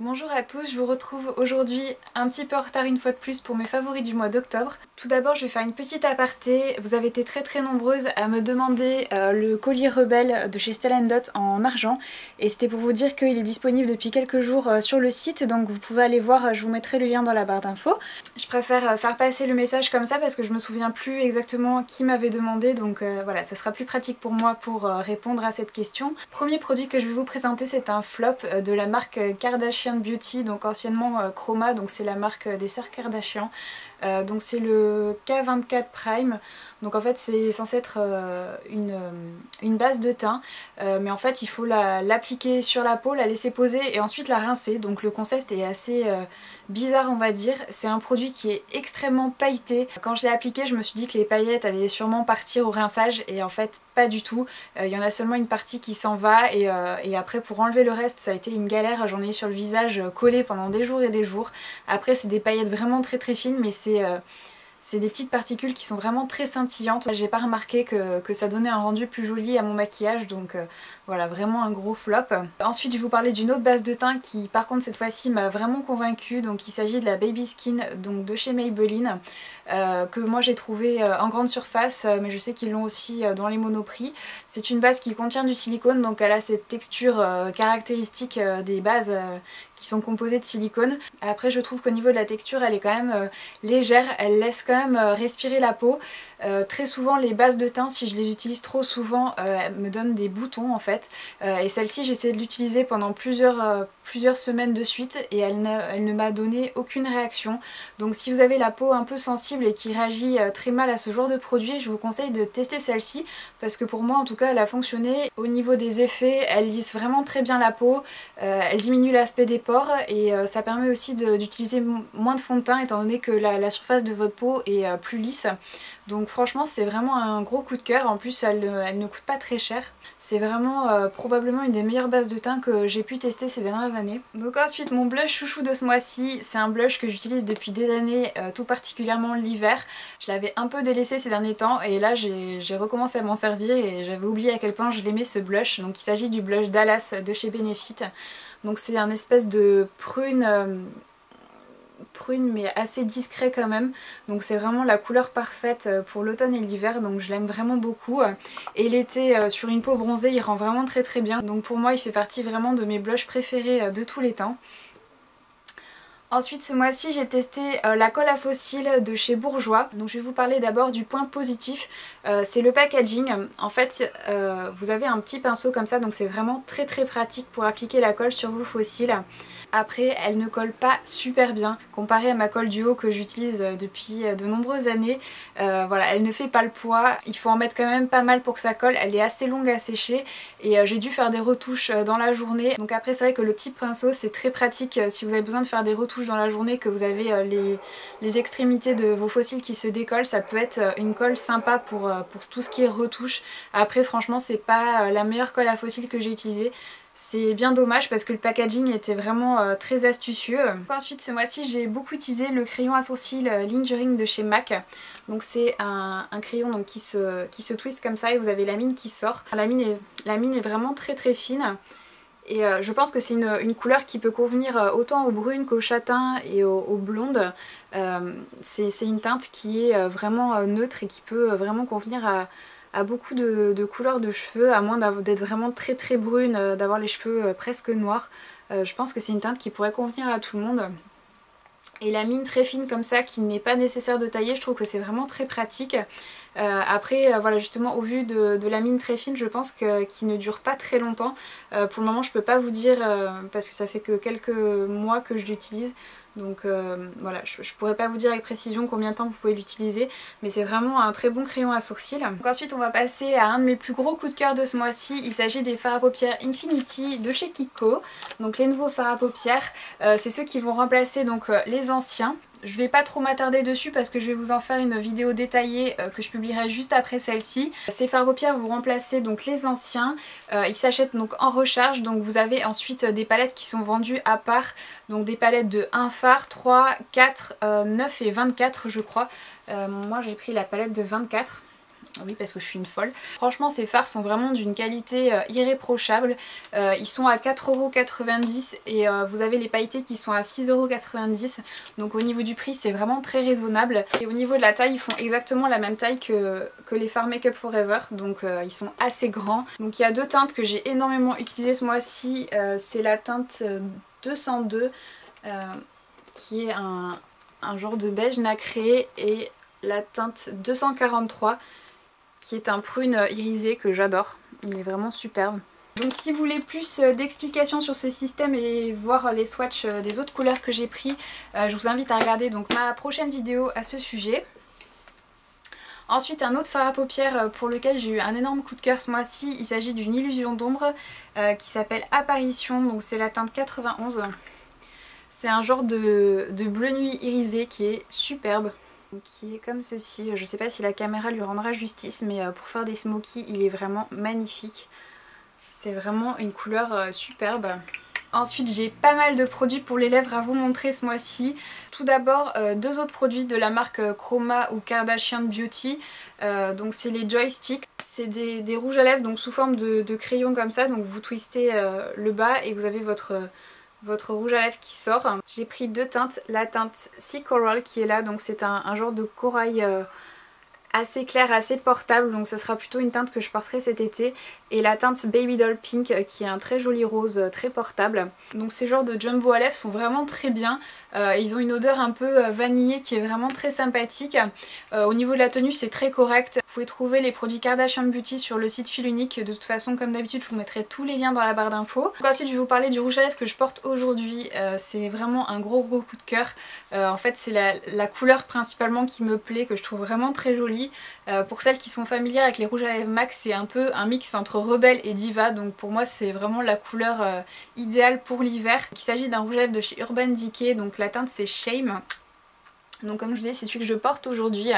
Bonjour à tous, je vous retrouve aujourd'hui un petit peu en retard une fois de plus pour mes favoris du mois d'octobre. Tout d'abord je vais faire une petite aparté, vous avez été très nombreuses à me demander le collier rebelle de chez Stella & Dot en argent et c'était pour vous dire qu'il est disponible depuis quelques jours sur le site, donc vous pouvez aller voir, je vous mettrai le lien dans la barre d'infos. Je préfère faire passer le message comme ça parce que je me souviens plus exactement qui m'avait demandé, donc voilà, ça sera plus pratique pour moi pour répondre à cette question. Premier produit que je vais vous présenter, c'est un flop de la marque Kardashian Beauty, donc anciennement Chroma, donc c'est la marque des sœurs Kardashian. Donc c'est le K24 Prime, donc en fait c'est censé être une base de teint, mais en fait il faut l'appliquer sur la peau, la laisser poser et ensuite la rincer, donc le concept est assez bizarre on va dire. C'est un produit qui est extrêmement pailleté. Quand je l'ai appliqué je me suis dit que les paillettes allaient sûrement partir au rinçage et en fait pas du tout. Il y en a seulement une partie qui s'en va et après pour enlever le reste ça a été une galère, j'en ai eu sur le visage collé pendant des jours et des jours. Après c'est des paillettes vraiment très fines mais c'est des petites particules qui sont vraiment très scintillantes. J'ai pas remarqué que ça donnait un rendu plus joli à mon maquillage, donc voilà, vraiment un gros flop. Ensuite je vais vous parler d'une autre base de teint qui par contre cette fois-ci m'a vraiment convaincue, donc il s'agit de la Baby Skin donc de chez Maybelline, que moi j'ai trouvé en grande surface, mais je sais qu'ils l'ont aussi dans les Monoprix. C'est une base qui contient du silicone, donc elle a cette texture caractéristique des bases qui sont composées de silicone. Après je trouve qu'au niveau de la texture elle est quand même légère, elle laisse quand même respirer la peau. Très souvent les bases de teint, si je les utilise trop souvent, elles me donnent des boutons en fait, et celle-ci j'ai essayé de l'utiliser pendant plusieurs semaines de suite et elle ne m'a donné aucune réaction. Donc si vous avez la peau un peu sensible et qui réagit très mal à ce genre de produit, je vous conseille de tester celle-ci parce que pour moi en tout cas elle a fonctionné. Au niveau des effets, elle lisse vraiment très bien la peau, elle diminue l'aspect des pores et ça permet aussi d'utiliser moins de fond de teint étant donné que la surface de votre peau est plus lisse. Donc franchement c'est vraiment un gros coup de cœur, en plus elle ne coûte pas très cher. C'est vraiment probablement une des meilleures bases de teint que j'ai pu tester ces dernières années. Donc ensuite mon blush chouchou de ce mois-ci, c'est un blush que j'utilise depuis des années, tout particulièrement l'hiver. Je l'avais un peu délaissé ces derniers temps et là j'ai recommencé à m'en servir et j'avais oublié à quel point je l'aimais ce blush. Donc il s'agit du blush Dallas de chez Benefit. Donc c'est un espèce de prune mais assez discret quand même, donc c'est vraiment la couleur parfaite pour l'automne et l'hiver, donc je l'aime vraiment beaucoup. Et l'été sur une peau bronzée il rend vraiment très bien, donc pour moi il fait partie vraiment de mes blushs préférés de tous les temps. Ensuite ce mois-ci j'ai testé la colle à fossiles de chez Bourjois. Donc je vais vous parler d'abord du point positif, c'est le packaging. En fait vous avez un petit pinceau comme ça, donc c'est vraiment très pratique pour appliquer la colle sur vos fossiles. Après elle ne colle pas super bien comparée à ma colle duo que j'utilise depuis de nombreuses années. Voilà, elle ne fait pas le poids, il faut en mettre quand même pas mal pour que ça colle, elle est assez longue à sécher et j'ai dû faire des retouches dans la journée. Donc après c'est vrai que le petit pinceau c'est très pratique si vous avez besoin de faire des retouches dans la journée, que vous avez les extrémités de vos fossiles qui se décollent, ça peut être une colle sympa pour tout ce qui est retouche. Après franchement c'est pas la meilleure colle à fossiles que j'ai utilisée. C'est bien dommage parce que le packaging était vraiment très astucieux. Ensuite ce mois-ci j'ai beaucoup utilisé le crayon à sourcils Lingering de chez MAC. Donc c'est un crayon donc, qui se twist comme ça et vous avez la mine qui sort. La mine est vraiment très fine. Et je pense que c'est une couleur qui peut convenir autant aux brunes qu'aux châtains et aux blondes. C'est une teinte qui est vraiment neutre et qui peut vraiment convenir à beaucoup de couleurs de cheveux, à moins d'être vraiment très brune, d'avoir les cheveux presque noirs. Je pense que c'est une teinte qui pourrait convenir à tout le monde. Et la mine très fine comme ça qui n'est pas nécessaire de tailler, je trouve que c'est vraiment très pratique. Après voilà, justement au vu de la mine très fine, je pense qu'il ne dure pas très longtemps. Pour le moment je peux pas vous dire parce que ça fait que quelques mois que je l'utilise. Donc voilà, je pourrais pas vous dire avec précision combien de temps vous pouvez l'utiliser, mais c'est vraiment un très bon crayon à sourcils. Donc ensuite on va passer à un de mes plus gros coups de cœur de ce mois-ci, il s'agit des fards à paupières Infinity de chez Kiko. Donc les nouveaux fards à paupières, c'est ceux qui vont remplacer donc les anciens. Je vais pas trop m'attarder dessus parce que je vais vous en faire une vidéo détaillée que je publierai juste après celle-ci. Ces fards à paupières vont remplacer donc les anciens, ils s'achètent donc en recharge, donc vous avez ensuite des palettes qui sont vendues à part, donc des palettes de 1 fard, 3, 4, 9 et 24 je crois. Moi j'ai pris la palette de 24. Oui, parce que je suis une folle. Franchement, ces fards sont vraiment d'une qualité irréprochable. Ils sont à 4,90 € et vous avez les pailletés qui sont à 6,90 €. Donc au niveau du prix, c'est vraiment très raisonnable. Et au niveau de la taille, ils font exactement la même taille que les fards Make Up For Ever. Donc ils sont assez grands. Donc il y a deux teintes que j'ai énormément utilisées ce mois-ci. C'est la teinte 202 qui est un genre de beige nacré, et la teinte 243 qui est un prune irisé que j'adore. Il est vraiment superbe. Donc si vous voulez plus d'explications sur ce système et voir les swatchs des autres couleurs que j'ai pris, je vous invite à regarder donc ma prochaine vidéo à ce sujet. Ensuite, un autre fard à paupières pour lequel j'ai eu un énorme coup de cœur ce mois-ci, il s'agit d'une illusion d'ombre qui s'appelle Apparition, donc c'est la teinte 91. C'est un genre de bleu nuit irisé qui est superbe, qui est comme ceci. Je sais pas si la caméra lui rendra justice, mais pour faire des smokies, il est vraiment magnifique. C'est vraiment une couleur superbe. Ensuite, j'ai pas mal de produits pour les lèvres à vous montrer ce mois-ci. Tout d'abord, deux autres produits de la marque Chroma ou Kardashian Beauty. Donc c'est les Joysticks. C'est des rouges à lèvres donc sous forme de crayon comme ça. Donc vous twistez le bas et vous avez votre rouge à lèvres qui sort. J'ai pris deux teintes. La teinte Sea Coral qui est là. Donc c'est un genre de corail assez clair, assez portable, donc ce sera plutôt une teinte que je porterai cet été, et la teinte Baby Doll Pink qui est un très joli rose très portable. Donc ces genres de jumbo à lèvres sont vraiment très bien, ils ont une odeur un peu vanillée qui est vraiment très sympathique. Au niveau de la tenue c'est très correct. Vous pouvez trouver les produits Kardashian Beauty sur le site Fil Unique, de toute façon comme d'habitude je vous mettrai tous les liens dans la barre d'infos. Ensuite je vais vous parler du rouge à lèvres que je porte aujourd'hui, c'est vraiment un gros coup de cœur. En fait c'est la couleur principalement qui me plaît, que je trouve vraiment très jolie. Pour celles qui sont familières avec les rouges à lèvres MAC, c'est un peu un mix entre rebelle et diva, donc pour moi c'est vraiment la couleur idéale pour l'hiver. Il s'agit d'un rouge à lèvres de chez Urban Decay, donc la teinte c'est Shame. Donc comme je vous disais, c'est celui que je porte aujourd'hui.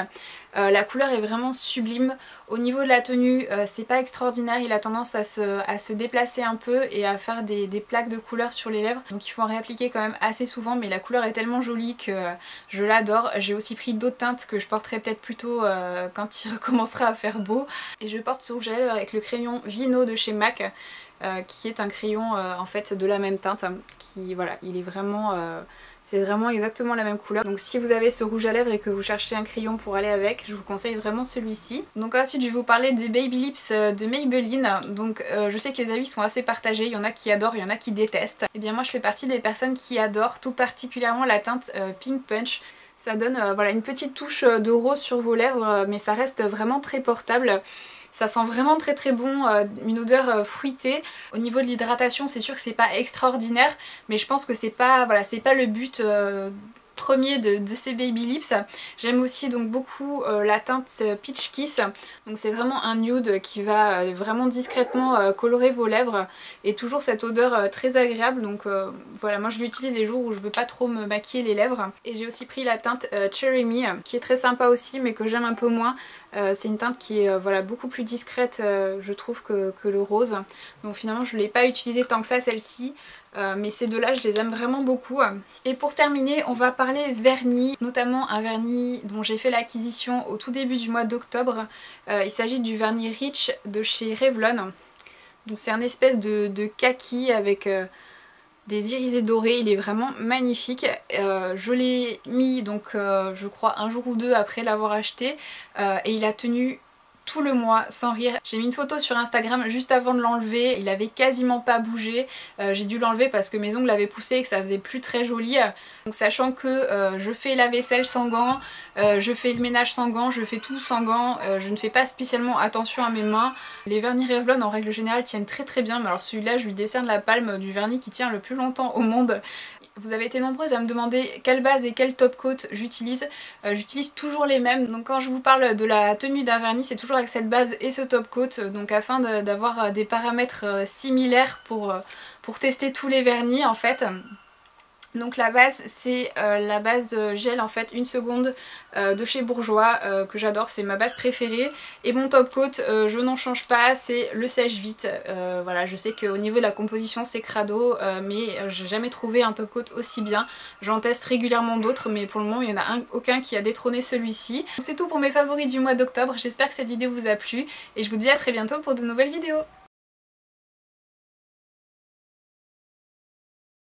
La couleur est vraiment sublime. Au niveau de la tenue, c'est pas extraordinaire, il a tendance à se déplacer un peu et à faire des plaques de couleur sur les lèvres. Donc il faut en réappliquer quand même assez souvent, mais la couleur est tellement jolie que je l'adore. J'ai aussi pris d'autres teintes que je porterai peut-être plutôt quand il recommencera à faire beau. Et je porte ce rouge à lèvres avec le crayon Vino de chez MAC, qui est un crayon en fait de la même teinte. Qui voilà, il est vraiment... c'est vraiment exactement la même couleur. Donc si vous avez ce rouge à lèvres et que vous cherchez un crayon pour aller avec, je vous conseille vraiment celui-ci. Donc ensuite je vais vous parler des Baby Lips de Maybelline. Donc je sais que les avis sont assez partagés, il y en a qui adorent, il y en a qui détestent. Et bien moi je fais partie des personnes qui adorent, tout particulièrement la teinte Pink Punch. Ça donne voilà, une petite touche de rose sur vos lèvres, mais ça reste vraiment très portable. Ça sent vraiment très bon, une odeur fruitée. Au niveau de l'hydratation, c'est sûr que c'est pas extraordinaire, mais je pense que c'est pas, voilà, c'est pas le but premier de ces Baby Lips. J'aime aussi donc beaucoup la teinte Peach Kiss, donc c'est vraiment un nude qui va vraiment discrètement colorer vos lèvres et toujours cette odeur très agréable. Donc voilà, moi je l'utilise les jours où je veux pas trop me maquiller les lèvres. Et j'ai aussi pris la teinte Cherry Me qui est très sympa aussi mais que j'aime un peu moins. C'est une teinte qui est voilà, beaucoup plus discrète je trouve que le rose. Donc finalement je ne l'ai pas utilisée tant que ça celle-ci. Mais ces deux là je les aime vraiment beaucoup. Et pour terminer on va parler vernis, notamment un vernis dont j'ai fait l'acquisition au tout début du mois d'octobre. Il s'agit du vernis Rich de chez Revlon. Donc c'est un espèce de kaki avec des irisés dorés, il est vraiment magnifique. Je l'ai mis donc je crois un jour ou deux après l'avoir acheté et il a tenu tout le mois sans rire. J'ai mis une photo sur Instagram juste avant de l'enlever, il avait quasiment pas bougé. J'ai dû l'enlever parce que mes ongles avaient poussé et que ça faisait plus très joli. Donc sachant que je fais la vaisselle sans gants, je fais le ménage sans gants, je fais tout sans gants, je ne fais pas spécialement attention à mes mains. Les vernis Revlon en règle générale tiennent très bien, mais alors celui-là je lui décerne la palme du vernis qui tient le plus longtemps au monde. Vous avez été nombreuses à me demander quelle base et quel top coat j'utilise. J'utilise toujours les mêmes, donc quand je vous parle de la tenue d'un vernis c'est toujours avec cette base et ce top coat, donc afin d'avoir des paramètres similaires pour tester tous les vernis en fait. Donc la base c'est la base gel en fait 1 seconde de chez Bourjois que j'adore, c'est ma base préférée. Et mon top coat je n'en change pas, c'est le sèche vite. Voilà, je sais qu'au niveau de la composition c'est crado mais j'ai jamais trouvé un top coat aussi bien. J'en teste régulièrement d'autres mais pour le moment il n'y en a aucun qui a détrôné celui-ci. C'est tout pour mes favoris du mois d'octobre, j'espère que cette vidéo vous a plu et je vous dis à très bientôt pour de nouvelles vidéos.